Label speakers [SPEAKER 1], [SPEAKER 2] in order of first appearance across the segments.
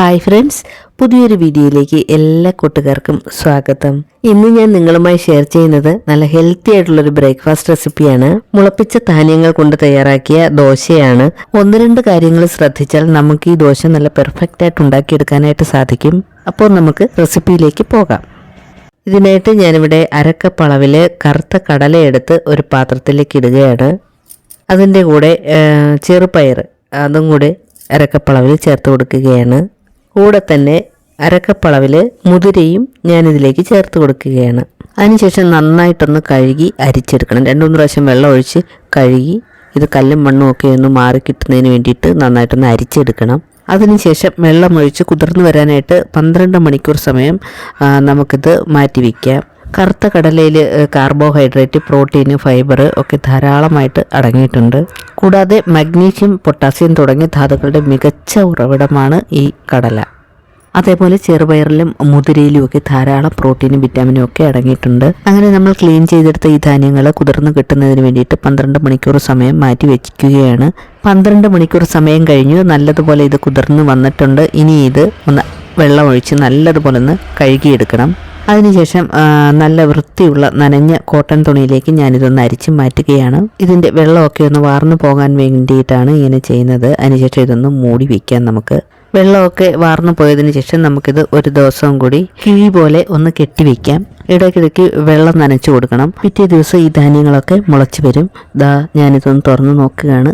[SPEAKER 1] Hi friends, പുതിയൊരു വീഡിയോയിലേക്ക് എല്ലാ കൂട്ടുകാർക്കും സ്വാഗതം. ഇന്ന് ഞാൻ നിങ്ങളുമായി ഷെയർ ചെയ്യുന്നത് നല്ല ഹെൽത്തി ആയിട്ടുള്ളൊരു ബ്രേക്ക്ഫാസ്റ്റ് റെസിപ്പിയാണ്. മുളപ്പിച്ച ധാന്യങ്ങൾ കൊണ്ട് തയ്യാറാക്കിയ ദോശയാണ്. ഒന്ന് രണ്ട് കാര്യങ്ങൾ ശ്രദ്ധിച്ചാൽ നമുക്ക് ഈ ദോശ നല്ല പെർഫെക്റ്റ് ആയിട്ട് ഉണ്ടാക്കിയെടുക്കാനായിട്ട് സാധിക്കും. അപ്പോൾ നമുക്ക് റെസിപ്പിയിലേക്ക് പോകാം. ഇതിനായിട്ട് ഞാനിവിടെ അരക്കപ്പ് അളവിൽ കറുത്ത കടലയെടുത്ത് ഒരു പാത്രത്തിലേക്ക് ഇടുകയാണ്. അതിൻ്റെ കൂടെ ചെറുപയർ അതും കൂടെ അരക്കപ്പളവിൽ ചേർത്ത് കൊടുക്കുകയാണ്. കൂടെ തന്നെ അരക്കപ്പളവിൽ മുതിരയും ഞാനിതിലേക്ക് ചേർത്ത് കൊടുക്കുകയാണ്. അതിനുശേഷം നന്നായിട്ടൊന്ന് കഴുകി അരിച്ചെടുക്കണം. 2-3 പ്രാവശ്യം വെള്ളം ഒഴിച്ച് കഴുകി ഇത് കല്ലും മണ്ണും ഒക്കെ ഒന്ന് മാറി കിട്ടുന്നതിന് വേണ്ടിയിട്ട് നന്നായിട്ടൊന്ന് അരിച്ചെടുക്കണം. അതിനുശേഷം വെള്ളം ഒഴിച്ച് കുതിർന്നു വരാനായിട്ട് 12 മണിക്കൂർ സമയം നമുക്കിത് മാറ്റി വയ്ക്കാം. കറുത്ത കടലയിൽ കാർബോഹൈഡ്രേറ്റ്, പ്രോട്ടീൻ, ഫൈബർ ഒക്കെ ധാരാളമായിട്ട് അടങ്ങിയിട്ടുണ്ട്. കൂടാതെ മഗ്നീഷ്യം, പൊട്ടാസ്യം തുടങ്ങിയ ധാതുക്കളുടെ മികച്ച ഉറവിടമാണ് ഈ കടല. അതേപോലെ ചെറുപയറിലും മുതിരയിലും ഒക്കെ ധാരാളം പ്രോട്ടീനും വിറ്റാമിനും ഒക്കെ അടങ്ങിയിട്ടുണ്ട്. അങ്ങനെ നമ്മൾ ക്ലീൻ ചെയ്തെടുത്ത ഈ ധാന്യങ്ങൾ കുതിർന്ന് കിട്ടുന്നതിന് വേണ്ടിയിട്ട് 12 മണിക്കൂർ സമയം മാറ്റി വയ്ക്കുകയാണ്. 12 മണിക്കൂർ സമയം കഴിഞ്ഞു. നല്ലതുപോലെ ഇത് കുതിർന്ന് വന്നിട്ടുണ്ട്. ഇനി ഇത് ഒന്ന് വെള്ളം ഒഴിച്ച് നല്ലതുപോലെ ഒന്ന് കഴുകിയെടുക്കണം. അതിനുശേഷം നല്ല വൃത്തിയുള്ള നനഞ്ഞ കോട്ടൺ തുണിയിലേക്ക് ഞാനിതൊന്ന് അരിച്ച് മാറ്റുകയാണ്. ഇതിൻ്റെ വെള്ളമൊക്കെ ഒന്ന് വാർന്നു പോകാൻ വേണ്ടിയിട്ടാണ് ഇങ്ങനെ ചെയ്യുന്നത്. അതിനുശേഷം ഇതൊന്ന് മൂടി വയ്ക്കാം. നമുക്ക് വെള്ളമൊക്കെ വാർന്നു പോയതിന് ശേഷം നമുക്കിത് ഒരു ദിവസം കൂടി കിഴി പോലെ ഒന്ന് കെട്ടിവെക്കാം. ഇടയ്ക്കിടയ്ക്ക് വെള്ളം നനച്ചു കൊടുക്കണം. പിറ്റേ ദിവസം ഈ ധാന്യങ്ങളൊക്കെ മുളച്ച് വരും. ഞാനിതൊന്ന് തുറന്ന് നോക്കുകയാണ്.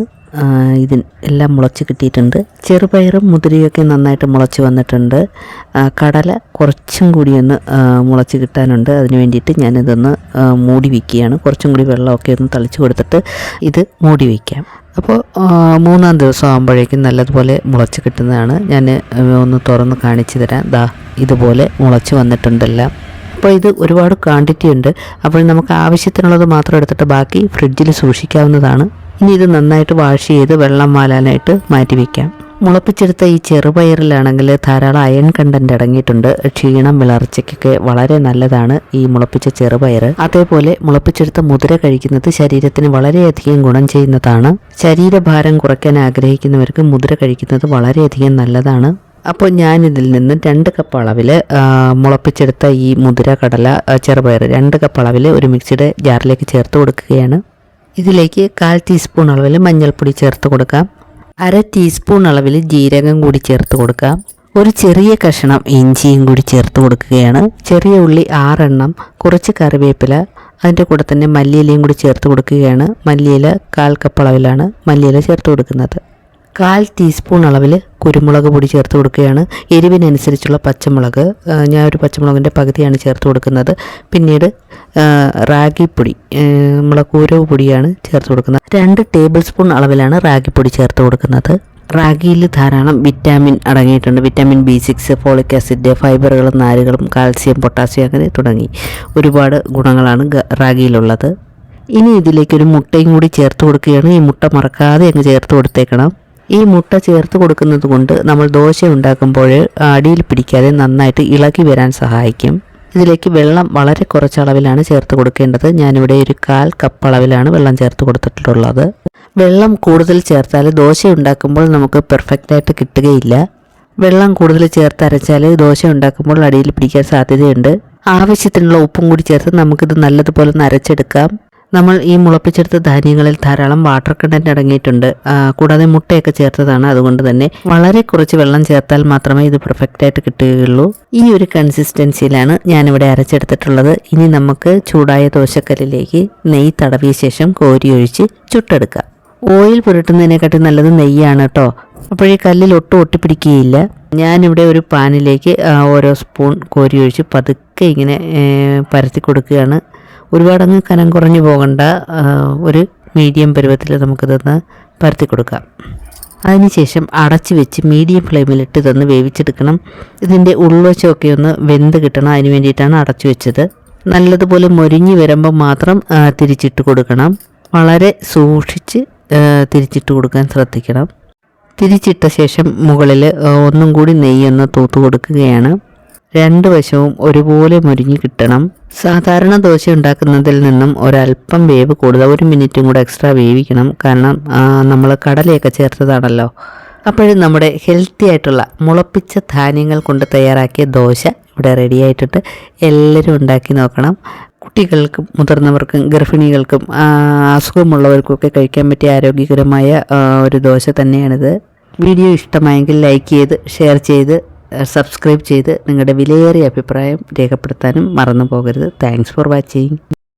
[SPEAKER 1] എല്ലാം മുളച്ച് കിട്ടിയിട്ടുണ്ട്. ചെറുപയറും മുതിരയൊക്കെ നന്നായിട്ട് മുളച്ച് വന്നിട്ടുണ്ട്. കടല കുറച്ചും കൂടി ഒന്ന് മുളച്ച് കിട്ടാനുണ്ട്. അതിന് വേണ്ടിയിട്ട് ഞാനിതൊന്ന് മൂടി വയ്ക്കുകയാണ്. കുറച്ചും കൂടി വെള്ളമൊക്കെ ഒന്ന് തളിച്ച് കൊടുത്തിട്ട് ഇത് മൂടി വയ്ക്കാം. അപ്പോൾ 3-ാം ദിവസം ആകുമ്പോഴേക്കും നല്ലതുപോലെ മുളച്ച് കിട്ടുന്നതാണ്. ഞാൻ ഒന്ന് തുറന്ന് കാണിച്ചു തരാം. ഇതുപോലെ മുളച്ച് വന്നിട്ടുണ്ടെല്ലാം. അപ്പോൾ ഇത് ഒരുപാട് ക്വാണ്ടിറ്റി ഉണ്ട്. അപ്പോൾ നമുക്ക് ആവശ്യത്തിനുള്ളത് മാത്രം എടുത്തിട്ട് ബാക്കി ഫ്രിഡ്ജിൽ സൂക്ഷിക്കാവുന്നതാണ്. ഇനി ഇത് നന്നായിട്ട് വാഷ് ചെയ്ത് വെള്ളം വാലാനായിട്ട് മാറ്റി വയ്ക്കാം. മുളപ്പിച്ചെടുത്ത ഈ ചെറുപയറിലാണെങ്കിൽ ധാരാളം അയൺ കണ്ടന്റ് അടങ്ങിയിട്ടുണ്ട്. ക്ഷീണം, വിളർച്ചയ്ക്കൊക്കെ വളരെ നല്ലതാണ് ഈ മുളപ്പിച്ച ചെറുപയർ. അതേപോലെ മുളപ്പിച്ചെടുത്ത മുതിര കഴിക്കുന്നത് ശരീരത്തിന് വളരെയധികം ഗുണം ചെയ്യുന്നതാണ്. ശരീരഭാരം കുറയ്ക്കാൻ ആഗ്രഹിക്കുന്നവർക്ക് മുതിര കഴിക്കുന്നത് വളരെയധികം നല്ലതാണ്. അപ്പോൾ ഞാനിതിൽ നിന്ന് 2 കപ്പ് അളവിൽ മുളപ്പിച്ചെടുത്ത ഈ മുതിര, കടല, ചെറുപയർ 2 കപ്പ് അളവിൽ ഒരു മിക്സിയുടെ ജാറിലേക്ക് ചേർത്ത് കൊടുക്കുകയാണ്. ഇതിലേക്ക് 1/4 ടീസ്പൂൺ അളവിൽ മഞ്ഞൾപ്പൊടി ചേർത്ത് കൊടുക്കാം. 1/2 ടീസ്പൂൺ അളവിൽ ജീരകം കൂടി ചേർത്ത് കൊടുക്കാം. ഒരു ചെറിയ കഷ്ണം ഇഞ്ചിയും കൂടി ചേർത്ത് കൊടുക്കുകയാണ്. ചെറിയ ഉള്ളി 6 എണ്ണം, കുറച്ച് കറിവേപ്പില, അതിൻ്റെ കൂടെ തന്നെ മല്ലിയിലയും കൂടി ചേർത്ത് കൊടുക്കുകയാണ്. മല്ലിയില 1/4 കപ്പ് അളവിലാണ് മല്ലിയില ചേർത്ത് കൊടുക്കുന്നത്. 1/4 ടീസ്പൂൺ അളവിൽ കുരുമുളക് പൊടി ചേർത്ത് കൊടുക്കുകയാണ്. എരിവിനനുസരിച്ചുള്ള പച്ചമുളക്, ഞാൻ ഒരു പച്ചമുളകിൻ്റെ പകുതിയാണ് ചേർത്ത് കൊടുക്കുന്നത്. പിന്നീട് റാഗിപ്പൊടി, നമ്മളെ കൂരവ് പൊടിയാണ് ചേർത്ത് കൊടുക്കുന്നത്. 2 ടേബിൾ സ്പൂൺ അളവിലാണ് റാഗിപ്പൊടി ചേർത്ത് കൊടുക്കുന്നത്. റാഗിയിൽ ധാരാളം വിറ്റാമിൻ അടങ്ങിയിട്ടുണ്ട്. വിറ്റാമിൻ B6, ഫോളിക് ആസിഡ്, ഫൈബറുകളും നാരുകളും, കാൽസ്യം, പൊട്ടാസ്യം അങ്ങനെ തുടങ്ങി ഒരുപാട് ഗുണങ്ങളാണ് റാഗിയിലുള്ളത്. ഇനി ഇതിലേക്കൊരു മുട്ടയും കൂടി ചേർത്ത് കൊടുക്കുകയാണ്. ഈ മുട്ട മറക്കാതെ അങ്ങ് ചേർത്ത് കൊടുത്തേക്കണം. ഈ മുട്ട ചേർത്ത് കൊടുക്കുന്നത് കൊണ്ട് നമ്മൾ ദോശ ഉണ്ടാക്കുമ്പോൾ അടിയിൽ പിടിക്കാതെ നന്നായിട്ട് ഇളകി വരാൻ സഹായിക്കും. ഇതിലേക്ക് വെള്ളം വളരെ കുറച്ച് അളവിലാണ് ചേർത്ത് കൊടുക്കേണ്ടത്. ഞാനിവിടെ ഒരു 1/4 കപ്പ് അളവിലാണ് വെള്ളം ചേർത്ത് കൊടുത്തിട്ടുള്ളത്. വെള്ളം കൂടുതൽ ചേർത്താൽ ദോശ ഉണ്ടാക്കുമ്പോൾ നമുക്ക് പെർഫെക്റ്റായിട്ട് കിട്ടുകയില്ല. വെള്ളം കൂടുതൽ ചേർത്ത് അരച്ചാൽ ദോശ ഉണ്ടാക്കുമ്പോൾ അടിയിൽ പിടിക്കാൻ സാധ്യതയുണ്ട്. ആവശ്യത്തിനുള്ള ഉപ്പും കൂടി ചേർത്ത് നമുക്കിത് നല്ലതുപോലെ ഒന്ന് അരച്ചെടുക്കാം. നമ്മൾ ഈ മുളപ്പിച്ചെടുത്ത ധാന്യങ്ങളിൽ ധാരാളം വാട്ടർ കണ്ടന്റ് അടങ്ങിയിട്ടുണ്ട്. കൂടാതെ മുട്ടയൊക്കെ ചേർത്തതാണ്. അതുകൊണ്ട് തന്നെ വളരെ കുറച്ച് വെള്ളം ചേർത്താൽ മാത്രമേ ഇത് പെർഫെക്റ്റായിട്ട് കിട്ടുകയുള്ളൂ. ഈ ഒരു കൺസിസ്റ്റൻസിയിലാണ് ഞാനിവിടെ അരച്ചെടുത്തിട്ടുള്ളത്. ഇനി നമുക്ക് ചൂടായ ദോശക്കല്ലിലേക്ക് നെയ്യ് തടവിയ ശേഷം കോരി ഒഴിച്ച് ചുട്ടെടുക്കാം. ഓയിൽ പുരട്ടുന്നതിനെക്കാട്ടി നല്ലത് നെയ്യാണ് കേട്ടോ. അപ്പോൾ ഈ കല്ലിൽ ഒട്ടും ഒട്ടിപ്പിടിക്കുകയില്ല. ഞാനിവിടെ ഒരു പാനിലേക്ക് ഓരോ സ്പൂൺ കോരി ഒഴിച്ച് പതുക്കെ ഇങ്ങനെ പരത്തി കൊടുക്കുകയാണ്. ഒരുപാടങ്ങ് കനം കുറഞ്ഞു പോകണ്ട. ഒരു മീഡിയം പരുവത്തിൽ നമുക്കിതൊന്ന് പരത്തി കൊടുക്കാം. അതിനുശേഷം അടച്ചു വെച്ച് മീഡിയം ഫ്ലെയിമിലിട്ട് ഇതൊന്ന് വേവിച്ചെടുക്കണം. ഇതിൻ്റെ ഉൾവശമൊക്കെ ഒന്ന് വെന്ത് കിട്ടണം. അതിന് വേണ്ടിയിട്ടാണ് അടച്ചു വെച്ചത്. നല്ലതുപോലെ മൊരിഞ്ഞ് വരുമ്പോൾ മാത്രം തിരിച്ചിട്ട് കൊടുക്കണം. വളരെ സൂക്ഷിച്ച് തിരിച്ചിട്ട് കൊടുക്കാൻ ശ്രദ്ധിക്കണം. തിരിച്ചിട്ട ശേഷം മുകളിൽ ഒന്നും കൂടി നെയ്യൊന്ന് തൂത്ത് കൊടുക്കുകയാണ്. 2 വശവും ഒരുപോലെ മൊരിഞ്ഞ് കിട്ടണം. സാധാരണ ദോശ ഉണ്ടാക്കുന്നതിൽ നിന്നും ഒരല്പം വേവ് കൂടുതൽ, 1 മിനിറ്റും കൂടെ എക്സ്ട്രാ വേവിക്കണം. കാരണം നമ്മൾ കടലയൊക്കെ ചേർത്തതാണല്ലോ. അപ്പോഴും നമ്മുടെ ഹെൽത്തി ആയിട്ടുള്ള മുളപ്പിച്ച ധാന്യങ്ങൾ കൊണ്ട് തയ്യാറാക്കിയ ദോശ ഇവിടെ റെഡി ആയിട്ടുണ്ട്. എല്ലാവരും ഉണ്ടാക്കി നോക്കണം. കുട്ടികൾക്കും മുതിർന്നവർക്കും ഗർഭിണികൾക്കും അസുഖമുള്ളവർക്കുമൊക്കെ കഴിക്കാൻ പറ്റിയ ആരോഗ്യകരമായ ഒരു ദോശ തന്നെയാണിത്. വീഡിയോ ഇഷ്ടമായെങ്കിൽ ലൈക്ക് ചെയ്ത് ഷെയർ ചെയ്ത് സബ്സ്ക്രൈബ് ചെയ്ത് നിങ്ങളുടെ വിലയേറിയ അഭിപ്രായം രേഖപ്പെടുത്താനും മറന്നു പോകരുത്. Thanks for watching.